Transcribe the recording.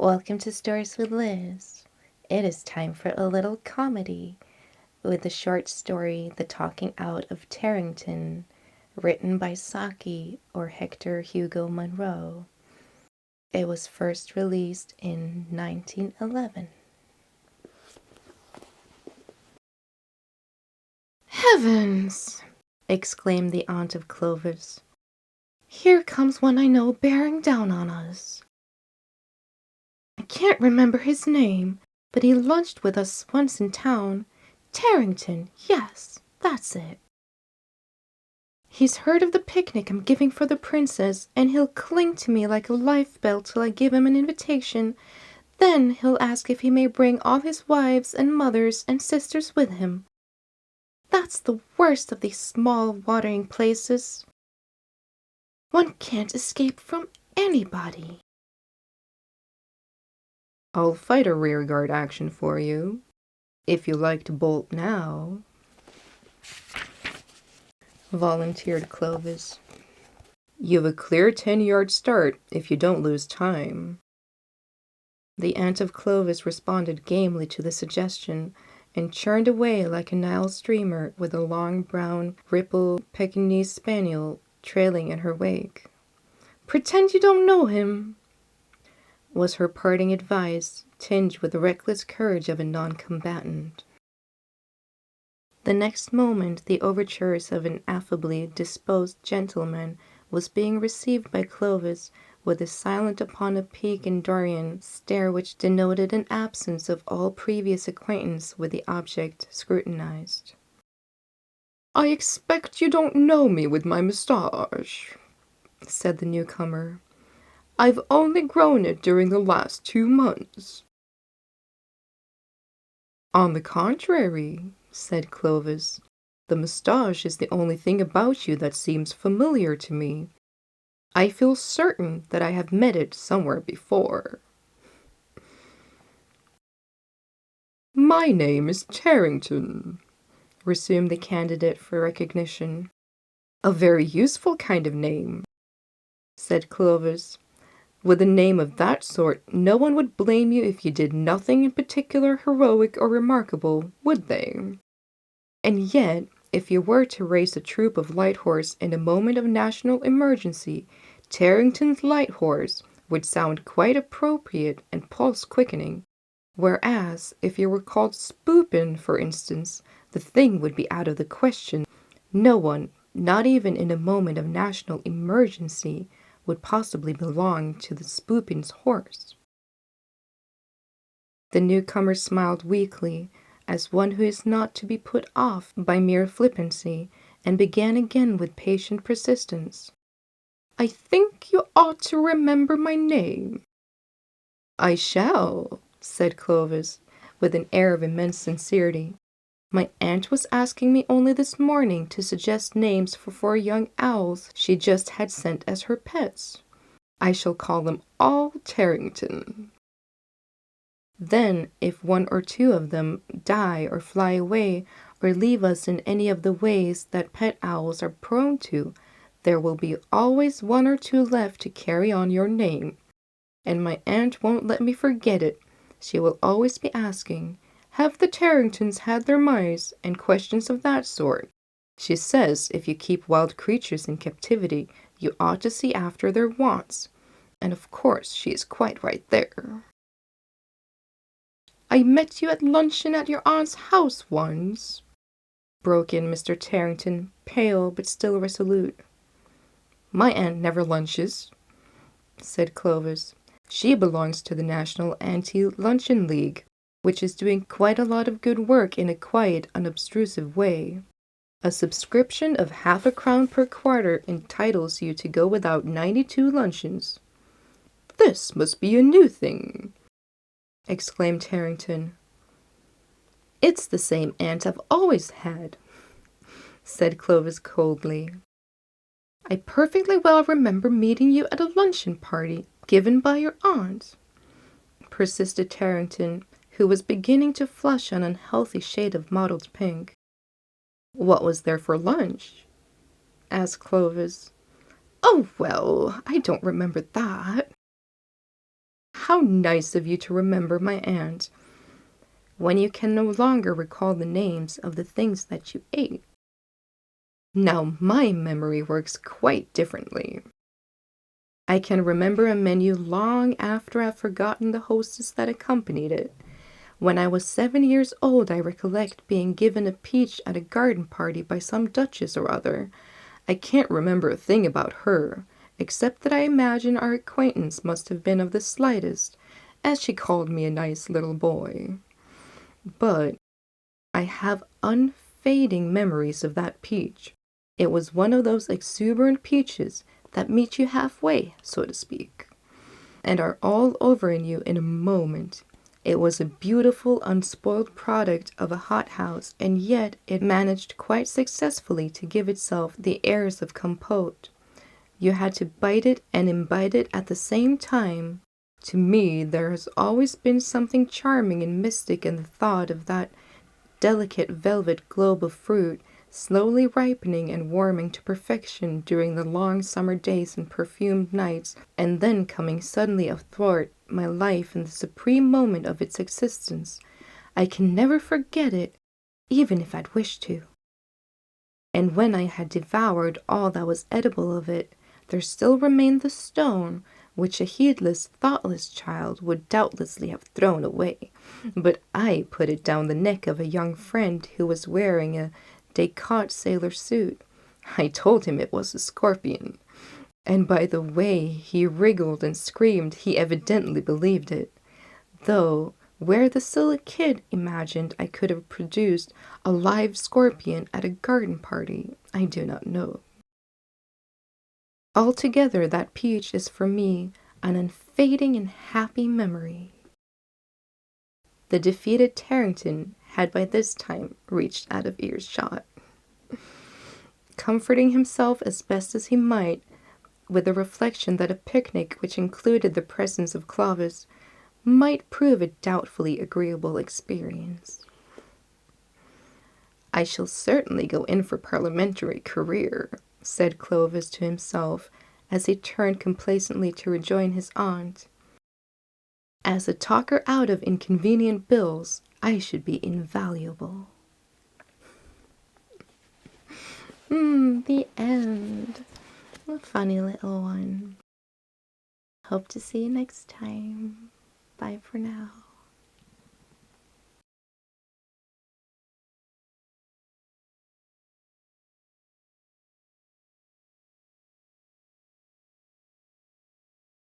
Welcome to Stories with Liz. It is time for a little comedy with the short story The Talking Out of Tarrington, written by Saki or Hector Hugo Munro. It was first released in 1911. "Heavens!" exclaimed the aunt of Clovis. "Here comes one I know bearing down on us. I can't remember his name, but he lunched with us once in town. Tarrington, yes, that's it. He's heard of the picnic I'm giving for the princess, and he'll cling to me like a lifebelt till I give him an invitation. Then he'll ask if he may bring all his wives and mothers and sisters with him. That's the worst of these small watering places. One can't escape from anybody." "I'll fight a rearguard action for you, if you like to bolt now," volunteered Clovis. "You've a clear 10-yard start if you don't lose time." The aunt of Clovis responded gamely to the suggestion, and churned away like a Nile steamer with a long brown ripple Pekingese spaniel trailing in her wake. "Pretend you don't know him," was her parting advice, tinged with the reckless courage of a non-combatant. The next moment the overtures of an affably disposed gentleman was being received by Clovis with a silent upon a Picandorian stare which denoted an absence of all previous acquaintance with the object scrutinized. "I expect you don't know me with my moustache," said the newcomer. "I've only grown it during the last 2 months." "On the contrary," said Clovis, "the moustache is the only thing about you that seems familiar to me. I feel certain that I have met it somewhere before." "My name is Tarrington," resumed the candidate for recognition. "A very useful kind of name," said Clovis. "With a name of that sort, no one would blame you if you did nothing in particular heroic or remarkable, would they? And yet, if you were to raise a troop of light horse in a moment of national emergency, Tarrington's Light Horse would sound quite appropriate and pulse-quickening. Whereas, if you were called Spoopin, for instance, the thing would be out of the question. No one, not even in a moment of national emergency, would possibly belong to the Spoopin's horse." The newcomer smiled weakly, as one who is not to be put off by mere flippancy, and began again with patient persistence. "I think you ought to remember my name." "I shall," said Clovis, with an air of immense sincerity. "My aunt was asking me only this morning to suggest names for 4 young owls she just had sent as her pets. I shall call them all Tarrington. Then, if 1 or 2 of them die or fly away or leave us in any of the ways that pet owls are prone to, there will be always 1 or 2 left to carry on your name. And my aunt won't let me forget it. She will always be asking, 'Have the Tarringtons had their mice?' and questions of that sort. She says if you keep wild creatures in captivity, you ought to see after their wants. And of course she is quite right there." "I met you at luncheon at your aunt's house once," broke in Mr. Tarrington, pale but still resolute. "My aunt never lunches," said Clovis. "She belongs to the National Anti-Luncheon League, which is doing quite a lot of good work in a quiet, unobtrusive way. A subscription of ½ a crown per quarter entitles you to go without 92 luncheons." "This must be a new thing," exclaimed Tarrington. "It's the same aunt I've always had," said Clovis coldly. "I perfectly well remember meeting you at a luncheon party given by your aunt," persisted Tarrington, who was beginning to flush an unhealthy shade of mottled pink. "What was there for lunch?" asked Clovis. "Oh, well, I don't remember that." How nice of you to remember my aunt, when you can no longer recall the names of the things that you ate. Now my memory works quite differently. I can remember a menu long after I've forgotten the hostess that accompanied it. When I was 7 years old, I recollect being given a peach at a garden party by some duchess or other. I can't remember a thing about her, except that I imagine our acquaintance must have been of the slightest, as she called me a nice little boy. But I have unfading memories of that peach. It was one of those exuberant peaches that meet you halfway, so to speak, and are all over in you in a moment. It was a beautiful, unspoiled product of a hothouse, and yet it managed quite successfully to give itself the airs of compote. You had to bite it and imbibe it at the same time. To me, there has always been something charming and mystic in the thought of that delicate velvet globe of fruit, slowly ripening and warming to perfection during the long summer days and perfumed nights, and then coming suddenly athwart my life in the supreme moment of its existence. I can never forget it, even if I'd wish to. And when I had devoured all that was edible of it, there still remained the stone, which a heedless, thoughtless child would doubtlessly have thrown away. But I put it down the neck of a young friend who was wearing a Descartes sailor suit. I told him it was a scorpion, and by the way he wriggled and screamed, he evidently believed it, though where the silly kid imagined I could have produced a live scorpion at a garden party, I do not know. Altogether, that peach is for me an unfading and happy memory. The defeated Tarrington had by this time reached out of earshot, comforting himself as best as he might with the reflection that a picnic which included the presence of Clovis might prove a doubtfully agreeable experience. I shall certainly go in for parliamentary career, said Clovis to himself as he turned complacently to rejoin his aunt. As a talker out of inconvenient bills, I should be invaluable. The end. A funny little one. Hope to see you next time. Bye for now.